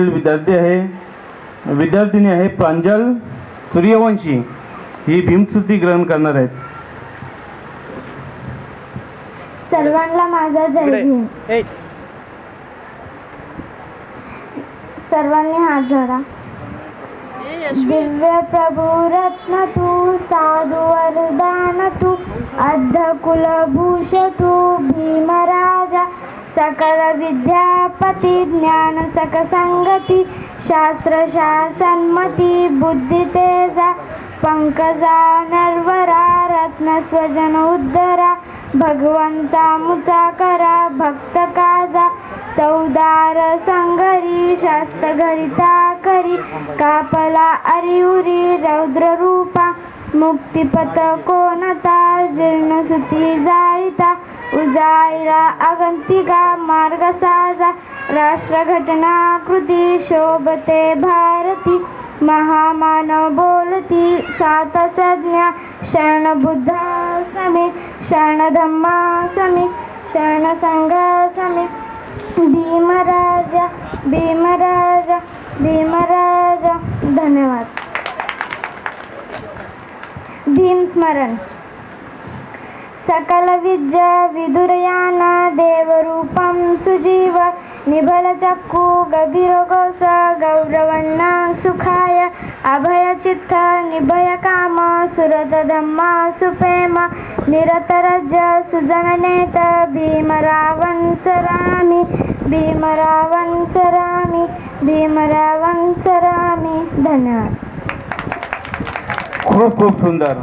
शाळेतील विद्यार्थिनी आहे प्रांजल सूर्यवंशी. ही भीमस्तुती ग्रहण करणार आहेत. सर्वांना माझा जय भीम. सर्वांनी हात जोडा. दिव्य प्रभु रत्न तू, साधु वरदान तू, अर्ध कुलभूष तू, भीमराजा. सकल विद्यापती, ज्ञान सकसंगती, शास्त्र शासनमती, बुद्धी तेजा, पंकजा नरवरा, रत्न स्वजन उद्धरा, भगवंता मुचा करा, भक्त काजा. चौदार संगरी, शास्त्र घरिता करी, कापला अरिउरी, रौद्र रूपा, मुक्तिपथ कोणता, जीर्णसुती जाळिता, उजाळीला अगंतिका मार्ग साजा. राष्ट्रघटना कृती शोभते भारती, महामानव बोलती सात संज्ञा. शरण बुद्ध समे, शरण धम्मा समे, शरण संघ समे. भीमराजा भीमराजा भीमराजा. धन्यवाद. भीम स्मरण. सकल विद्या विदुरयान, देवरूपं सुजीव, निभल चक्कु गभीरघोष, गौरवण्ण सुखाय, अभय चित्त निभय काम, सुरत धम्मा सुप्रेम, निरत रज सुजननेत, भीमरावण सरामी, भीमरावण सरामी, भीमरावण सरामी. धन्यवाद. खूप खूप सुंदर.